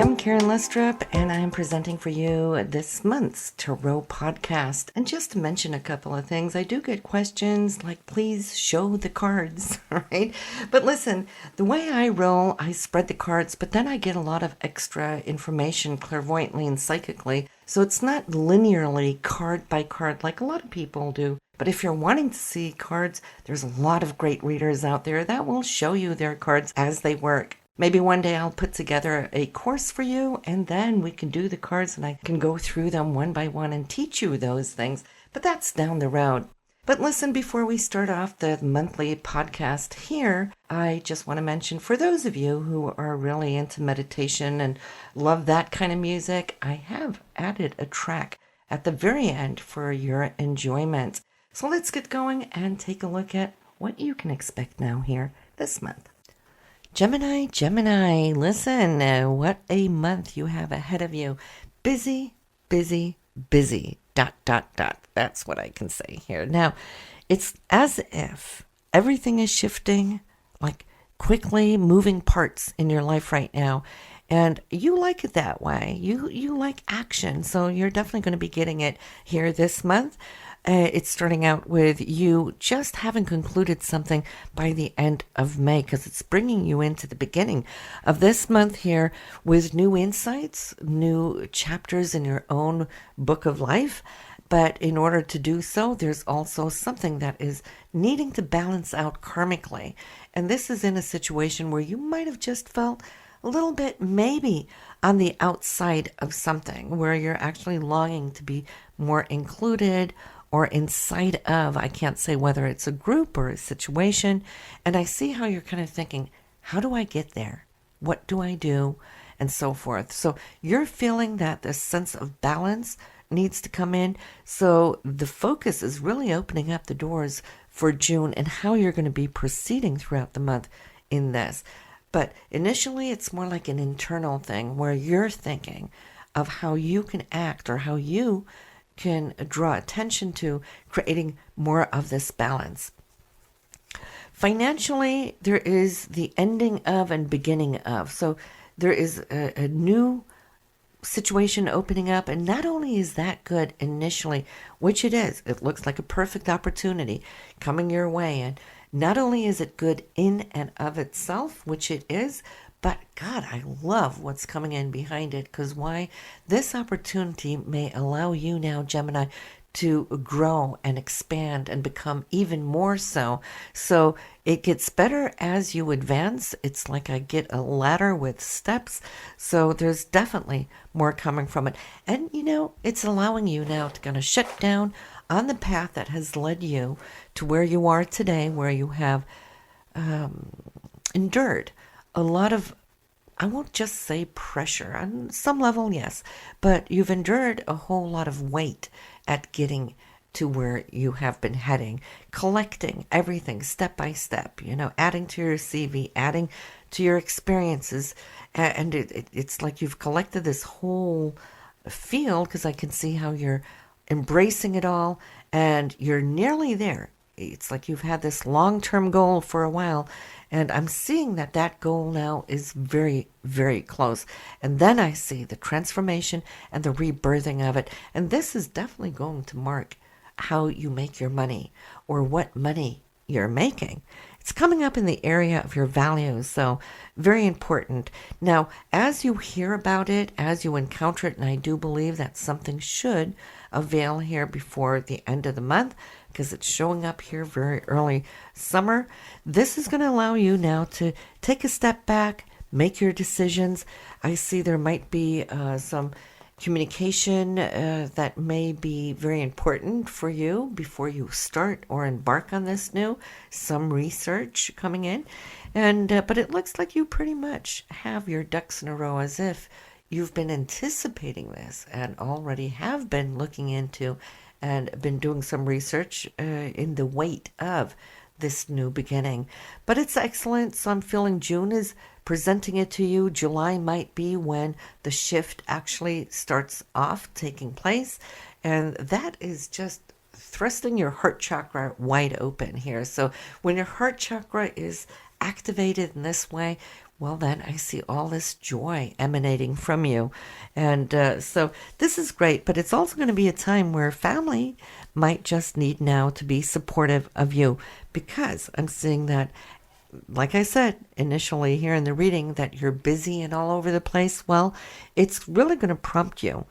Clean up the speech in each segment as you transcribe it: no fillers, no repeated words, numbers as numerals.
I'm Karen Lustrup, and I'm presenting for you this month's Tarot podcast. And just to mention a couple of things, I do get questions like, please show the cards, right? But listen, the way I roll, I spread the cards, but then I get a lot of extra information clairvoyantly and psychically. So it's not linearly card by card like a lot of people do. But if you're wanting to see cards, there's a lot of great readers out there that will show you their cards as they work. Maybe one day I'll put together a course for you, and then we can do the cards and I can go through them one by one and teach you those things. But that's down the road. But listen, before we start off the monthly podcast here, I just want to mention for those of you who are really into meditation and love that kind of music, I have added a track at the very end for your enjoyment. So let's get going and take a look at what you can expect now here this month. Gemini, listen, what a month you have ahead of you. Busy, busy, busy, ... That's what I can say here. Now, it's as if everything is shifting, like quickly moving parts in your life right now. And you like it that way. You like action. So you're definitely going to be getting it here this month. It's starting out with you just having concluded something by the end of May, because it's bringing you into the beginning of this month here with new insights, new chapters in your own book of life. But in order to do so, there's also something that is needing to balance out karmically. And this is in a situation where you might have just felt a little bit maybe on the outside of something, where you're actually longing to be more included or inside of, I can't say whether it's a group or a situation. And I see how you're kind of thinking, how do I get there? What do I do? And so forth. So you're feeling that this sense of balance needs to come in. So the focus is really opening up the doors for June and how you're going to be proceeding throughout the month in this. But initially, it's more like an internal thing where you're thinking of how you can act or how you can draw attention to creating more of this balance. Financially, there is the ending of and beginning of. So there is a new situation opening up, and not only is that good initially, which it is, it looks like a perfect opportunity coming your way, and not only is it good in and of itself, which it is, but God, I love what's coming in behind it, because why? This opportunity may allow you now, Gemini, to grow and expand and become even more so. So it gets better as you advance. It's like I get a ladder with steps. So there's definitely more coming from it. And, it's allowing you now to kind of shut down on the path that has led you to where you are today, where you have endured a lot of, I won't just say pressure, on some level, yes, but you've endured a whole lot of weight at getting to where you have been heading, collecting everything step by step, adding to your CV, adding to your experiences. And it's like you've collected this whole field, because I can see how you're embracing it all and you're nearly there. It's like you've had this long-term goal for a while, and I'm seeing that goal now is very, very close. And then I see the transformation and the rebirthing of it. And this is definitely going to mark how you make your money, or what money you're making. It's coming up in the area of your values, so very important. Now, as you hear about it, as you encounter it, and I do believe that something should avail here before the end of the month, because it's showing up here very early summer, this is going to allow you now to take a step back, make your decisions. I see there might be some communication that may be very important for you before you start or embark on this new, some research coming in. And but it looks like you pretty much have your ducks in a row, as if you've been anticipating this and already have been looking into and been doing some research in the wait of this new beginning. But it's excellent. So I'm feeling June is presenting it to you. July might be when the shift actually starts off taking place. And that is just thrusting your heart chakra wide open here. So when your heart chakra is activated in this way, well, then I see all this joy emanating from you. And so this is great, but it's also going to be a time where family might just need now to be supportive of you, because I'm seeing that, like I said initially here in the reading, that you're busy and all over the place. Well, it's really going to prompt you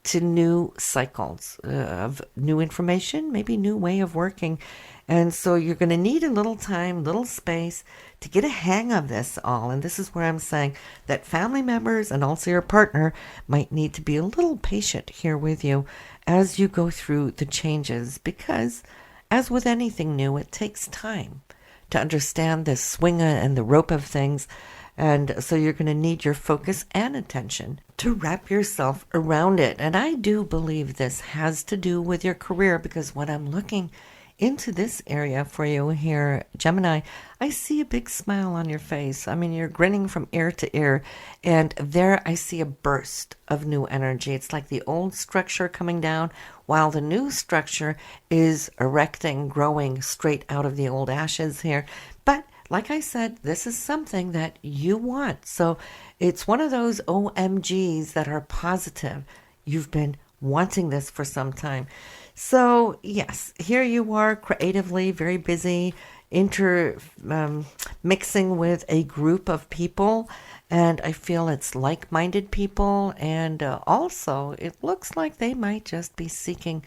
to new cycles of new information, maybe new way of working. And so you're going to need a little time, little space to get a hang of this all. And this is where I'm saying that family members and also your partner might need to be a little patient here with you as you go through the changes, because as with anything new, it takes time to understand the swing and the rope of things. And so you're going to need your focus and attention to wrap yourself around it. And I do believe this has to do with your career, because when I'm looking into this area for you here, Gemini, I see a big smile on your face. I mean, you're grinning from ear to ear, and there I see a burst of new energy. It's like the old structure coming down while the new structure is erecting, growing straight out of the old ashes here. But like I said, this is something that you want. So it's one of those OMGs that are positive. You've been wanting this for some time. So yes, here you are creatively very busy, mixing with a group of people, and I feel it's like-minded people, and also it looks like they might just be seeking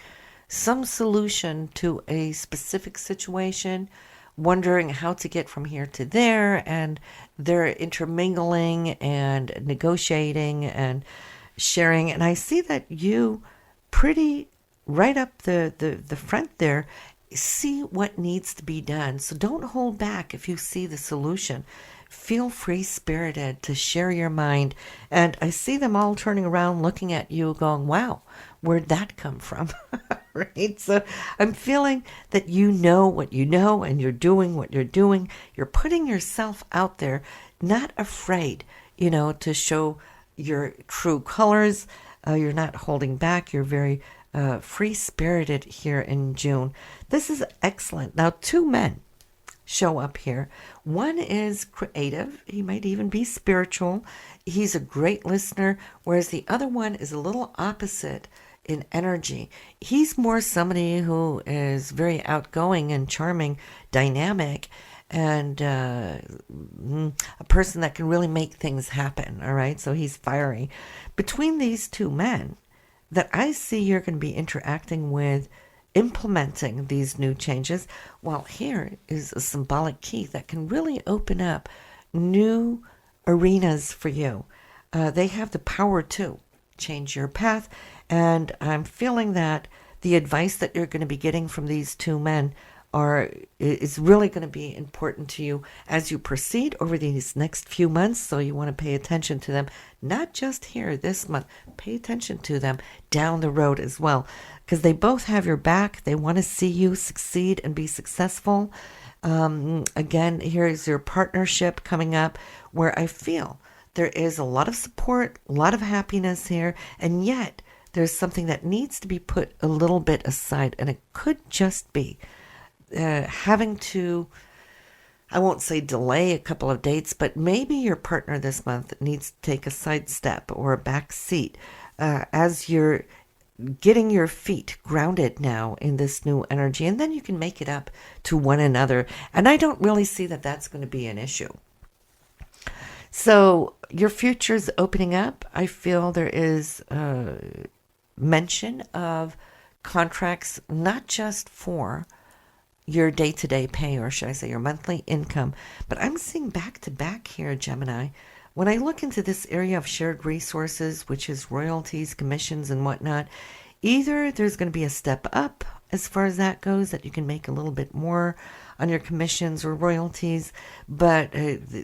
some solution to a specific situation, wondering how to get from here to there, and they're intermingling and negotiating and sharing. And I see that you pretty right up the front there see what needs to be done. So don't hold back if you see the solution. Feel free-spirited to share your mind. And I see them all turning around looking at you going, wow, where'd that come from? Right? So I'm feeling that you know what you know, and you're doing what you're doing. You're putting yourself out there, not afraid, to show your true colors. You're not holding back. You're very free-spirited here in June. This is excellent. Now, two men show up here. One is creative. He might even be spiritual. He's a great listener, whereas the other one is a little opposite in energy. He's more somebody who is very outgoing and charming, dynamic, and a person that can really make things happen, all right? So he's fiery. Between these two men that I see you're going to be interacting with, implementing these new changes, well, here is a symbolic key that can really open up new arenas for you. They have the power to change your path, and I'm feeling that the advice that you're going to be getting from these two men is really going to be important to you as you proceed over these next few months. So you want to pay attention to them, not just here this month. Pay attention to them down the road as well, because they both have your back. They want to see you succeed and be successful. Again, here is your partnership coming up, where I feel there is a lot of support, a lot of happiness here, and yet there's something that needs to be put a little bit aside, and it could just be having to, I won't say delay a couple of dates, but maybe your partner this month needs to take a side step or a back seat as you're getting your feet grounded now in this new energy, and then you can make it up to one another. And I don't really see that that's going to be an issue. So your future's opening up. I feel there is mention of contracts, not just for your day-to-day pay, or should I say your monthly income, but I'm seeing back-to-back here, Gemini. When I look into this area of shared resources, which is royalties, commissions, and whatnot, either there's going to be a step up as far as that goes, that you can make a little bit more on your commissions or royalties, but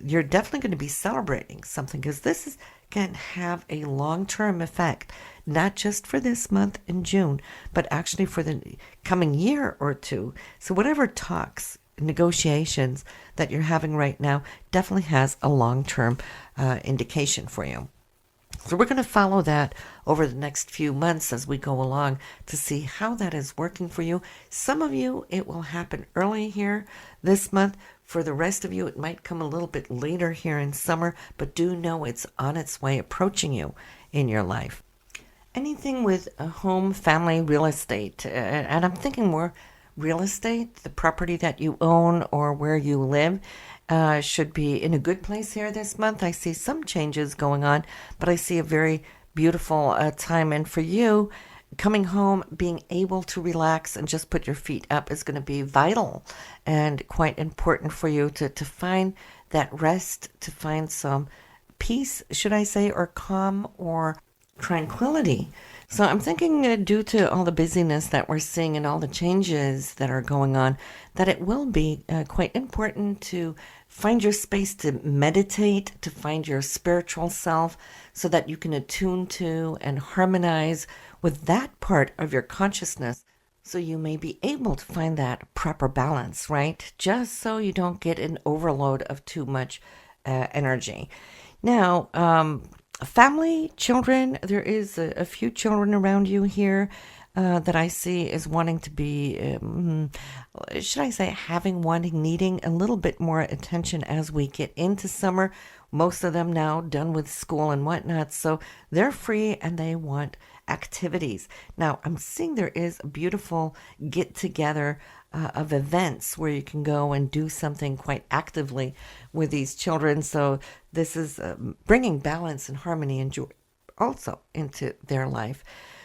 you're definitely going to be celebrating something, because this can have a long-term effect, not just for this month in June, but actually for the coming year or two. So whatever talks, negotiations that you're having right now definitely has a long-term indication for you. So we're going to follow that over the next few months as we go along to see how that is working for you. Some of you, it will happen early here this month. For the rest of you, it might come a little bit later here in summer, but do know it's on its way approaching you in your life. Anything with a home, family, real estate, and I'm thinking more real estate, the property that you own or where you live, should be in a good place here this month. I see some changes going on, but I see a very beautiful time. And for you, coming home, being able to relax and just put your feet up is going to be vital and quite important for you to find that rest, to find some peace, should I say, or calm or tranquility. So I'm thinking due to all the busyness that we're seeing and all the changes that are going on, that it will be quite important to find your space to meditate, to find your spiritual self so that you can attune to and harmonize with that part of your consciousness so you may be able to find that proper balance, right? Just so you don't get an overload of too much energy. Now, family, children, there is a few children around you here that I see is wanting to be, should I say, needing a little bit more attention as we get into summer. Most of them now done with school and whatnot, so they're free and they want activities. Now, I'm seeing there is a beautiful get together of events where you can go and do something quite actively with these children. So this is bringing balance and harmony and joy also into their life.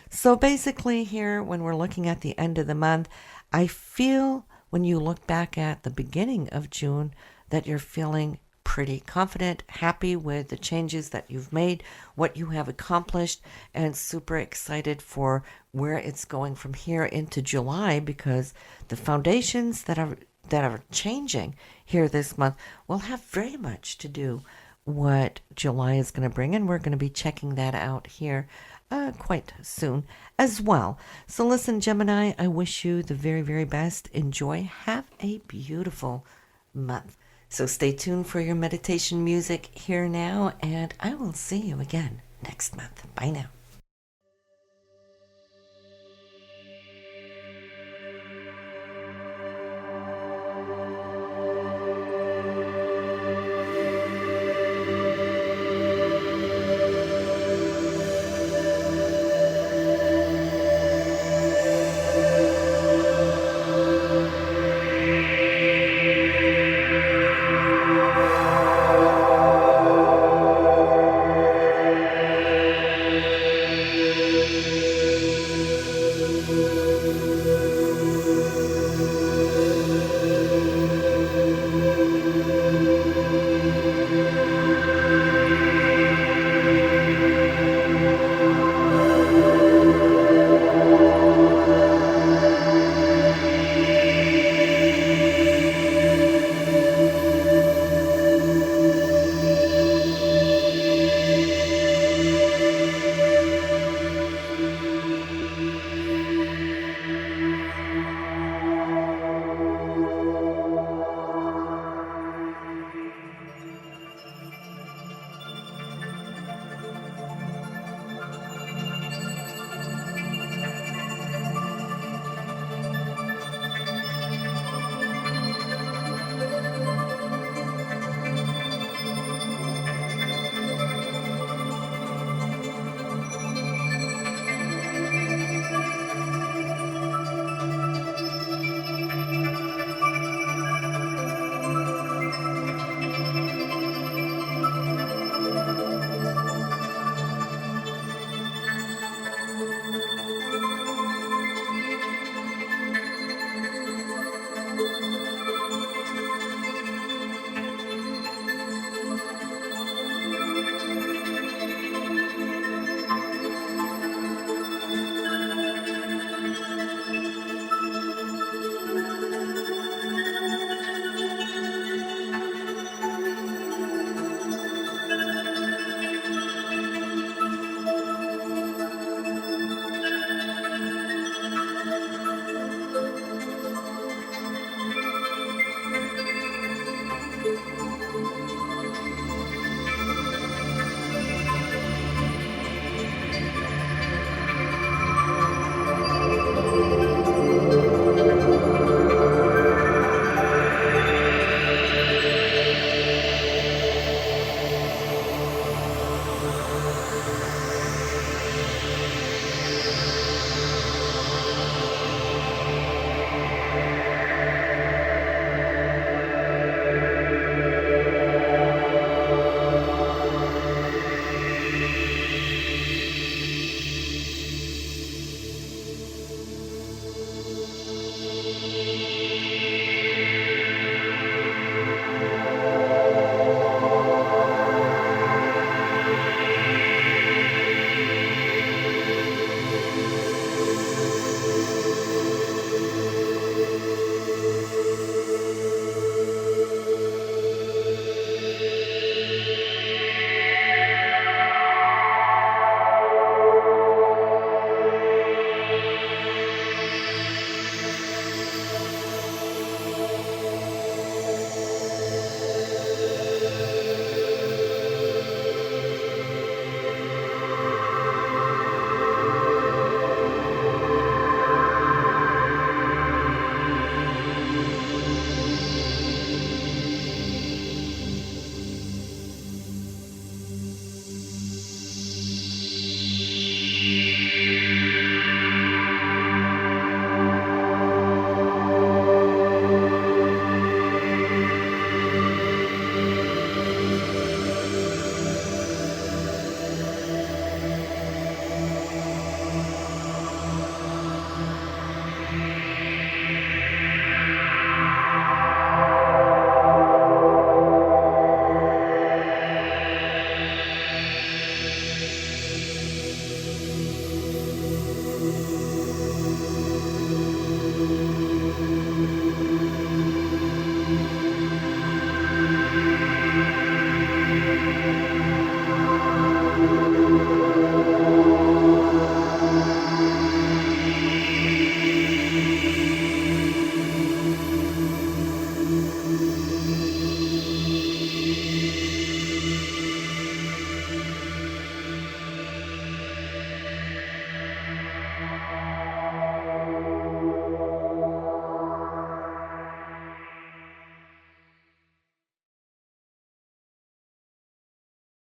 So basically here, when we're looking at the end of the month, I feel when you look back at the beginning of June that you're feeling pretty confident, happy with the changes that you've made, what you have accomplished, and super excited for where it's going from here into July, because the foundations that are changing here this month will have very much to do what July is going to bring, and we're going to be checking that out here quite soon as well. So listen, Gemini, I wish you the very, very best. Enjoy. Have a beautiful month. So stay tuned for your meditation music here now, and I will see you again next month. Bye now.